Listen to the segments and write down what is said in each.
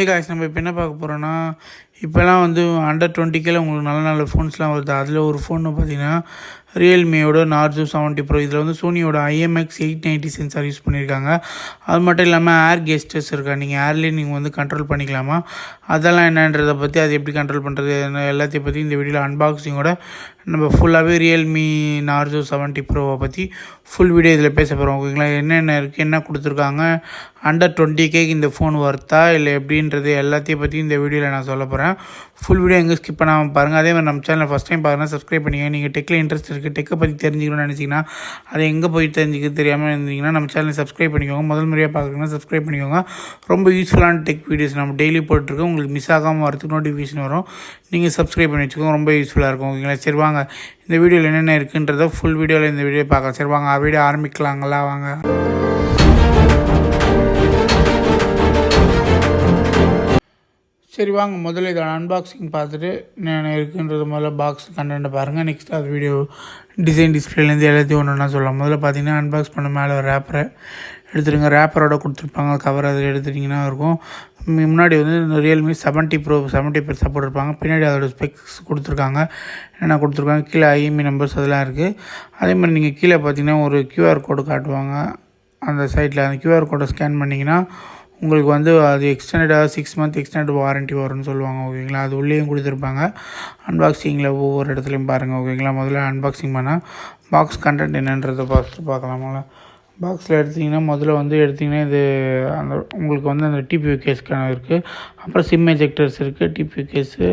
Guys நம்ம இப்போ என்ன பார்க்க போகிறோன்னா இப்போலாம் வந்து அண்டர் 20Kல உங்களுக்கு நல்ல நல்ல ஃபோன்ஸ்லாம் வருது. அதில் ஒரு ஃபோன் பார்த்தீங்கன்னா ரியல்மியோட நார்சோ 70 ப்ரோ. இதில் வந்து சோனியோட IMX 890 சென்சார் யூஸ் பண்ணியிருக்காங்க. அது மட்டும் இல்லாமல் ஏர் கெஸ்டர்ஸ் இருக்கா, நீங்கள் ஏர்லேயே நீங்கள் வந்து கண்ட்ரோல் பண்ணிக்கலாமா, அதெல்லாம் என்னன்றதை பற்றி, அது எப்படி கண்ட்ரோல் பண்ணுறது எல்லாத்தையும் பற்றி இந்த வீடியோவில் அன்பாக்சிங்கோட நம்ம ஃபுல்லாகவே ரியல்மி நார்சோ 70 ப்ரோவை பற்றி ஃபுல் வீடியோ இதில் பேச போகிறோம். ஓகேங்களா, என்னென்ன இருக்குது, என்ன கொடுத்துருக்காங்க, அண்டர் 20K இந்த ஃபோன் ஒர்த்தா இல்லை எப்படின்றது எல்லாத்தையும் பற்றி இந்த வீடியோவில் நான் சொல்ல போகிறேன். ஃபுல் வீடியோ எங்கே ஸ்கிப் பண்ணாமல் பாருங்கள். அதே மாதிரி நம்ம சேனல் ஃபஸ்ட் டைம் பாருங்கள், சப்ஸ்கிரைப் பண்ணிங்க. நீங்கள் டெக்கில் இன்ட்ரெஸ்ட் இருக்குது, டெக்கை பற்றி தெரிஞ்சுக்கணும்னு நினச்சிங்கன்னா, அதை எங்கே போய் தெரிஞ்சுக்க தெரியாமல் இருந்தீங்கன்னா நம்ம சேனலை சப்ஸ்கிரைப் பண்ணிக்கோங்க. முதல் முறையாக பார்க்குறீங்கன்னா சப்ஸ்கிரைப் பண்ணிக்கோங்க. ரொம்ப யூஸ்ஃபுல்லான டெக் வீடியோஸ் நம்ம டெய்லி போட்டுருக்கோம். உங்களுக்கு மிஸ் ஆகாமல் வரதுக்கு நோட்டிஃபிகேஷன் வரும். நீங்கள் சப்ஸ்கிரைப் பண்ணி வச்சுக்கோங்க, ரொம்ப யூஸ்ஃபுல்லாக இருக்கும். ஓகேங்களா, சரி வாங்க இந்த வீடியோவில் என்னென்ன இருக்குன்றதை ஃபுல் வீடியோவில் இந்த வீடியோ பார்க்கலாம். சரி வாங்க வீடியோ ஆரம்பிக்கலாங்களா, வாங்க. சரி வாங்க முதல்ல இதை அன்பாக்சிங் பார்த்துட்டு என்னென்ன இருக்குன்றது முதல்ல பாக்ஸ் கண்டென்ட்டை பாருங்கள். நெக்ஸ்ட் அது வீடியோ டிசைன் டிஸ்பிளேலேருந்து எல்லாத்தையும் ஒன்று ஒன்றா சொல்லலாம். முதல்ல பார்த்தீங்கன்னா அன்பாக்ஸ் பண்ண மேலே ஒரு ரேப்பரை எடுத்துடுங்க. ரேப்பரோட கொடுத்துருப்பாங்க கவர், அது எடுத்துட்டிங்கன்னா இருக்கும். முன்னாடி வந்து ரியல்மி 70 ப்ரோ 70 பெருசாக போட்டிருப்பாங்க. பின்னாடி அதோட ஸ்பெக்ஸ் கொடுத்துருக்காங்க, என்ன கொடுத்துருக்காங்க, கீழே IMEI நம்பர்ஸ் அதெல்லாம் இருக்குது. அதே மாதிரி நீங்கள் கீழே பார்த்தீங்கன்னா ஒரு QR கோடு காட்டுவாங்க அந்த சைட்டில். அந்த QR கோடை ஸ்கேன் பண்ணிங்கன்னா உங்களுக்கு வந்து அது எக்ஸ்டெண்டடாக 6 மந்த் எக்ஸ்டெண்டட் வாரண்ட்டி வரும்னு சொல்லுவாங்க. ஓகேங்களா, அது உள்ளேயும் கொடுத்துருப்பாங்க. அன்பாக்சிங்கில் ஒவ்வொரு இடத்துலையும் பாருங்கள். ஓகேங்களா, முதல்ல அன்பாக்சிங் பண்ணால் பாக்ஸ் கண்டென்ட் என்னன்றதை பார்க்கலாமா. பாக்ஸில் எடுத்திங்கன்னா முதல்ல வந்து எடுத்திங்கன்னா இது அந்த உங்களுக்கு வந்து அந்த டிபியூ கேஸ்க்கான இருக்குது, அப்புறம் சிம் எஜெக்டர்ஸ் இருக்குது, டிபியூ கேஸு,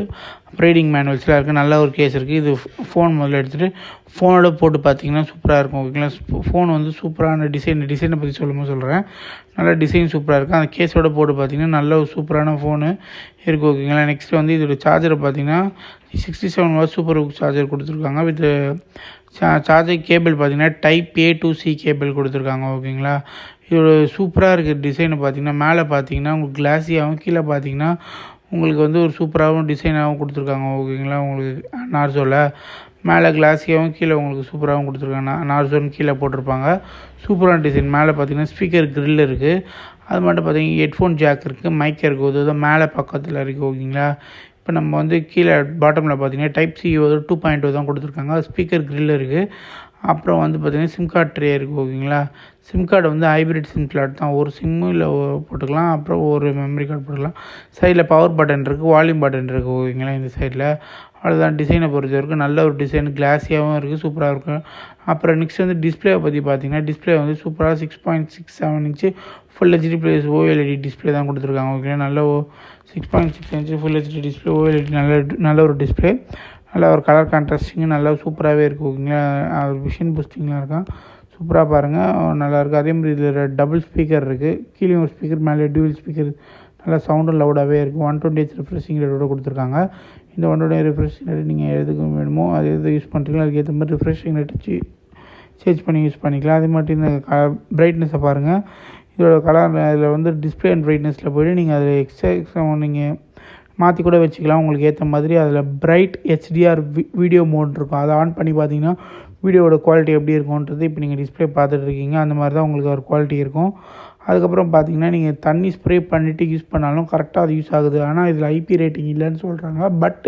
ரீடிங் மேனுவல்ஸ்லாம் இருக்குது, நல்ல ஒரு கேஸ் இருக்குது. இது ஃபோன் முதல்ல எடுத்துகிட்டு ஃபோனோட போட்டு பார்த்தீங்கன்னா சூப்பராக இருக்கும். ஓகேங்களா, ஃபோன் வந்து சூப்பரான டிசைனை பற்றி சொல்கிறேன். நல்ல டிசைன் சூப்பராக இருக்குது. அந்த கேஸோட போட்டு பார்த்தீங்கன்னா நல்ல ஒரு சூப்பரான ஃபோனு இருக்குது. ஓகேங்களா, நெக்ஸ்ட் வந்து இதோட சார்ஜரை பார்த்தீங்கன்னா 67 வாட் சூப்பர் ஹுக் சார்ஜர் கொடுத்துருக்காங்க. வித் சார்ஜர் கேபிள் பார்த்தீங்கன்னா type A to C cable கொடுத்துருக்காங்க. ஓகேங்களா, இதோட சூப்பராக இருக்குது டிசைனை பார்த்தீங்கன்னா. மேலே பார்த்தீங்கன்னா உங்களுக்கு கிளாஸியாகவும், கீழே பார்த்தீங்கன்னா உங்களுக்கு வந்து ஒரு சூப்பராகவும் டிசைனாகவும் கொடுத்துருக்காங்க. ஓகேங்களா, உங்களுக்கு நார்சோவில் மேலே கிளாஸியாகவும், கீழே உங்களுக்கு சூப்பராகவும் கொடுத்துருக்காங்க. நார்சோன்னு கீழே போட்டிருப்பாங்க. சூப்பரான டிசைன். மேலே பார்த்தீங்கன்னா ஸ்பீக்கர் கிரில் இருக்குது. அது மட்டும் பார்த்தீங்கன்னா ஹெட்ஃபோன் ஜாக் இருக்குது, மைக் இருக்குது, அது மேலே பக்கத்தில் இருக்குது. ஓகேங்களா, இப்போ நம்ம வந்து கீழே பாட்டமில் பார்த்தீங்கன்னா டைப் C 2.0 தான் கொடுத்துருக்காங்க. ஸ்பீக்கர் கிரில் இருக்குது. அப்புறம் வந்து பார்த்திங்கன்னா சிம் கார்டு ட்ரே இருக்குது. ஓகேங்களா, சிம் கார்டு வந்து ஹைப்ரிட் சிம் ஸ்லாட் தான், ஒரு சிம்மு இல்லை போட்டுக்கலாம், அப்புறம் ஒரு மெமரி கார்டு போட்டுக்கலாம். சைடில் பவர் பட்டன் இருக்குது, வால்யூம் பட்டன் இருக்குது. ஓகேங்களா, இந்த சைடில் அவ்வளோதான். டிசைனை பொறுத்த வரைக்கும் நல்ல ஒரு டிசைன், கிளாஸியாகவும் இருக்குது, சூப்பராக இருக்கும். அப்புறம் நெக்ஸ்ட் வந்து டிஸ்பிளே பற்றி பார்த்தீங்கன்னா டிஸ்பிளே வந்து சூப்பராக 6.67 inch full HD plus OLED display தான் கொடுத்துருக்காங்க. ஓகேங்களா, நல்ல 6.6 inch full HD display OLED நல்ல ஒரு டிஸ்பிளே, நல்ல ஒரு கலர் கான்ட்ராஸ்டிங்கு நல்லா சூப்பராகவே இருக்குது. ஓகேங்களா, ஒரு விஷன் பூஸ்டிங்லாம் இருக்கான், சூப்பராக பாருங்கள், நல்லாயிருக்கு. அதே மாதிரி இதில் டபுள் ஸ்பீக்கர் இருக்குது, கீழே ஒரு ஸ்பீக்கர், மேலே டியூவல் ஸ்பீக்கர், நல்லா சவுண்டும் லவுடாகவே இருக்குது. 120Hz ரெஃப்ரெஷிங் ரேட்டோட கொடுத்துருக்காங்க. இந்த 120 ரெஃப்ரெஷிங் ரேட் நீங்கள் எதுக்கு வேணுமோ அது எது யூஸ் பண்ணுறீங்களோ அதுக்கேற்ற மாதிரி ரெஃப்ரெஷிங் ரேட்டு சேஞ்ச் பண்ணி யூஸ் பண்ணிக்கலாம். அதே மாதிரி இந்த பிரைட்னஸை பாருங்கள். இதோட கலர் இதில் வந்து டிஸ்பிளே அண்ட் பிரைட்னஸில் போய்ட்டு நீங்கள் அதில் எக்ஸ்ட்ரா நீங்கள் மாற்றி கூட வச்சுக்கலாம் உங்களுக்கு ஏற்ற மாதிரி. அதில் பிரைட் HDR வீடியோ மோட் இருக்கும், அதை ஆன் பண்ணி பார்த்தீங்கன்னா வீடியோவோட குவாலிட்டி எப்படி இருக்கும்ன்றது இப்போ நீங்கள் டிஸ்பிளே பார்த்துட்டு இருக்கீங்க, அந்த மாதிரி தான் உங்களுக்கு ஒரு குவாலிட்டி இருக்கும். அதுக்கப்புறம் பார்த்தீங்கன்னா நீங்கள் தண்ணி ஸ்ப்ரே பண்ணிவிட்டு யூஸ் பண்ணாலும் கரெக்டாக அது யூஸ் ஆகுது. ஆனால் இதில் IP ரேட்டிங் இல்லைன்னு சொல்கிறாங்க. பட்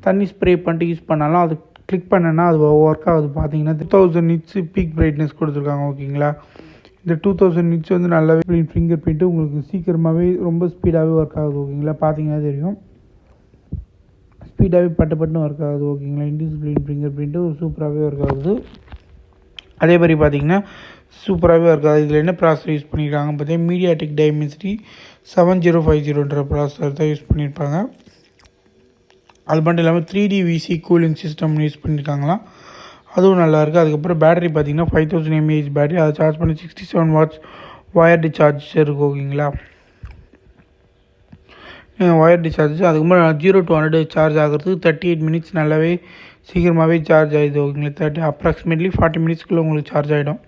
தண்ணி ஸ்ப்ரே பண்ணிட்டு யூஸ் பண்ணாலும் அது கிளிக் பண்ணனா அது ஒர்க் ஆகுது. பார்த்தீங்கன்னா 2000 நிட்ஸ் பீக் பிரைட்னஸ் கொடுத்துருக்காங்க. ஓகேங்களா, இந்த 2000 நிட்ஸ் வந்து நல்லாவே ஃபிங்கர் பிரிண்ட்டு உங்களுக்கு சீக்கிரமாகவே ரொம்ப ஸ்பீடாகவே ஒர்க் ஆகுது. ஓகேங்களா, பார்த்தீங்கன்னா தெரியும், ஸ்பீடாகவே பட்டுன்னு ஒர்க் ஆகுது. ஓகேங்களா, இன்டிஸ்பிளின் ஃபிங்கர் பிரிண்ட்டு சூப்பராகவே ஒர்க் ஆகுது. அதே மாதிரி பார்த்தீங்கன்னா சூப்பராகவே ஒர்க் ஆகுது. இதில் என்ன ப்ராசஸர் யூஸ் பண்ணியிருக்காங்க பார்த்தீங்கன்னா MediaTek Dimensity 7050 ப்ராசஸர் தான் யூஸ் பண்ணியிருப்பாங்க. அது மட்டும் இல்லாமல் 3D VC cooling system use பண்ணியிருக்காங்களாம், அதுவும் நல்லாயிருக்கு. அதுக்கப்புறம் பேட்டரி பார்த்தீங்கன்னா 5000 mAh பேட்டரி, அதை சார்ஜ் பண்ணி 67 வாட்ஸ் ஒயர்டு சார்ஜ் இருக்குது. ஓகேங்களா, ஒயர்டு சார்ஜ். அதுக்கப்புறம் 0 to 100 சார்ஜ் ஆகிறதுக்கு 38 மினிட்ஸ் நல்லாவே சீக்கிரமாகவே சார்ஜ் ஆகிடுது. ஓகேங்களா, அப்ராக்சிமேட்லி 40 மினிட்ஸ்க்குள்ளே உங்களுக்கு சார்ஜ் ஆகிடும்.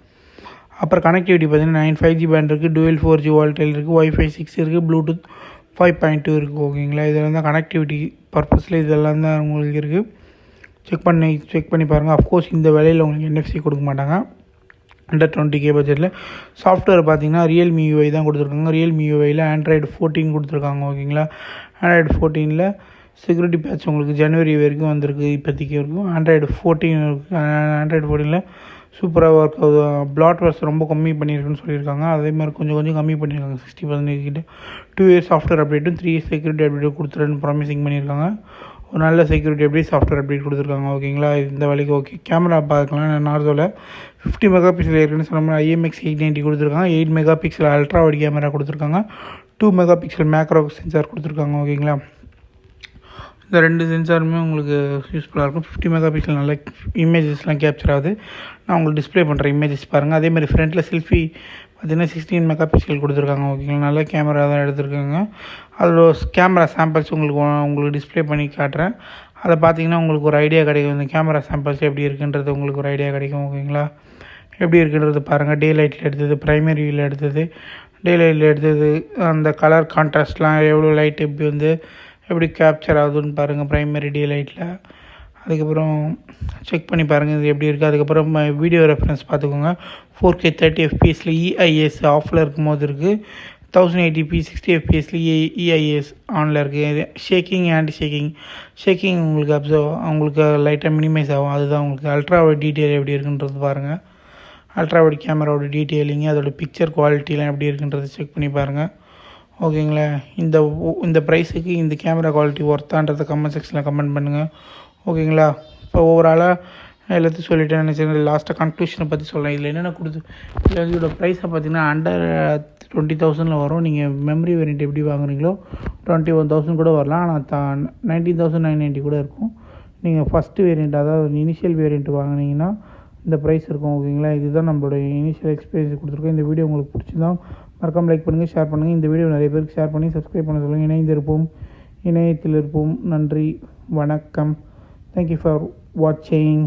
அப்புறம் கனெக்டிவிட்டி பார்த்தீங்கன்னா 5G பேண்ட் இருக்குது, டூயல் 4G வால்டெல் இருக்குது, Wi-Fi 6 இருக்குது, ப்ளூடூத் 5.2 இருக்குது. ஓகேங்களா, இதெல்லாம் தான் கனெக்டிவிட்டி பர்பஸில் இதெல்லாம் தான் உங்களுக்கு இருக்குது. செக் பண்ணி பாருங்கள். அஃப்கோர்ஸ் இந்த வேலையில் உங்களுக்கு NFC கொடுக்க மாட்டாங்க. அண்டர் 20K பட்ஜெட்டில். சாஃப்ட்வேர் பார்த்தீங்கன்னா ரியல்மி யூஐ தான் கொடுத்துருக்காங்க. ரியல்மி யூஐயில் ஆண்ட்ராய்டு 14 கொடுத்துருக்காங்க. ஓகேங்களா, ஆண்ட்ராய்டு 14ல் செக்யூரிட்டி பேட்ச் உங்களுக்கு ஜனவரி வரைக்கும் வந்திருக்கு. இப்போதைக்கு வரைக்கும் ஆண்ட்ராய்டு 14 இருக்குது. ஆண்ட்ராய்டு 14ல் சூப்பராக ஒர்க் ஆகுது. பிளாட்வேர்ஸ் ரொம்ப கம்மி பண்ணியிருக்குன்னு சொல்லியிருக்காங்க. அதே மாதிரி கொஞ்சம் கம்மி பண்ணியிருக்காங்க 60% கிட்ட. 2 இயர்ஸ் சாஃப்ட்வேர் அப்டேட்டும் 3 இயர்ஸ் செக்யூரிட்டி அப்டேட்டும் கொடுத்துருன்னு ப்ராமிசிங் பண்ணியிருக்காங்க. ஒரு நல்ல செக்யூரிட்டி அப்டேட் சாஃப்ட்வேர் அப்டேட் கொடுத்துருக்காங்க. ஓகேங்களா, இந்த வேலைக்கு ஓகே. கேமரா பார்க்கலாம். நார்சோவில் 50 மெகா பிக்சல் இருக்குன்னு சொன்ன IMX 890 கொடுத்துருக்காங்க. 8 mega pixel ultra wide camera கொடுத்துருக்காங்க. 2 மெகா பிக்சல் மேக்ரோ சென்சார் கொடுத்துருக்காங்க. ஓகேங்களா, இந்த 2 சென்சாருமே உங்களுக்கு யூஸ்ஃபுல்லாக இருக்கும். 50 மெகா பிக்சல் நல்ல இமேஜஸ்லாம் கேப்சர் ஆகுது. நான் உங்களுக்கு டிஸ்பிளே பண்ணுற இமேஜஸ் பாருங்கள். அதேமாதிரி ஃப்ரண்ட்டில் செல்ஃபி பார்த்திங்கன்னா 16 மெகா பிக்சல் கொடுத்துருக்காங்க. ஓகேங்களா, நல்ல கேமரா தான் எடுத்துருக்காங்க. அதில் கேமரா சாம்பிள்ஸ் உங்களுக்கு டிஸ்பிளே பண்ணி காட்டுறேன். அதை பார்த்தீங்கன்னா உங்களுக்கு ஒரு ஐடியா கிடைக்கும். இந்த கேமரா சாம்பிள்ஸ் எப்படி இருக்குன்றது உங்களுக்கு ஒரு ஐடியா கிடைக்கும். ஓகேங்களா, எப்படி இருக்குன்றது பாருங்கள். டே லைட்டில் எடுத்தது, ப்ரைமரியில் எடுத்தது, டே லைட்டில் எடுத்தது, அந்த கலர் கான்ட்ராஸ்ட்லாம் எவ்வளோ லைட் எப்படி கேப்சர் ஆகுதுன்னு பாருங்கள் ப்ரைமரி டே லைட்டில். அதுக்கப்புறம் செக் பண்ணி பாருங்கள் இது எப்படி இருக்குது. அதுக்கப்புறம் வீடியோ ரெஃபரன்ஸ் பார்த்துக்கோங்க. 4K 30 FPSல EIS ஆஃபில் இருக்கும்போது இருக்குது. 1080p 60 FPSல EIS ஆனில் இருக்குது. ஷேக்கிங் உங்களுக்கு லைட்டாக மினிமைஸ் ஆகும். அதுதான் உங்களுக்கு அல்ட்ரா வைட் டீட்டெயில் எப்படி இருக்குன்றது பாருங்கள். அல்ட்ரா வைட் கேமராவோட டீட்டெயிலிங்கு, அதோட பிக்சர் குவாலிட்டிலாம் எப்படி இருக்குன்றது செக் பண்ணி பாருங்கள். ஓகேங்களா, இந்த ப்ரைஸுக்கு இந்த கேமரா குவாலிட்டி ஒர்த்தான்றதை கமெண்ட் செக்ஷனில் கமெண்ட் பண்ணுங்கள். ஓகேங்களா, இப்போ ஓவராலாக எல்லாத்தையும் சொல்லிவிட்டேன் நினச்சேன். லாஸ்ட்டாக கன்க்ளூஷனை பற்றி சொல்லலாம். இதில் என்னென்ன இதில் இதோட ப்ரைஸை பார்த்தீங்கன்னா அண்டர் 20,000 வரும். நீங்கள் மெமரி வேரியண்ட் எப்படி வாங்குறீங்களோ 21,000 கூட வரலாம். ஆனால் 19,990 கூட இருக்கும். நீங்கள் ஃபஸ்ட்டு வேரியண்ட், அதாவது இனிஷியல் வேரியண்ட் வாங்கினீங்கன்னா இந்த ப்ரைஸ் இருக்கும். ஓகேங்களா, இதுதான் நம்மளோட இனிஷியல் எக்ஸ்பீரியன்ஸ் கொடுத்துருக்கோம். இந்த வீடியோ உங்களுக்கு பிடிச்சிருந்தா மறக்காம லைக் பண்ணுங்கள், ஷேர் பண்ணுங்கள். இந்த வீடியோ நிறைய பேருக்கு ஷேர் பண்ணி சப்ஸ்கிரைப் பண்ண சொல்லுங்கள். இணையத்தில் இருப்போம். நன்றி, வணக்கம். தேங்க்யூ ஃபார் வாட்சிங்.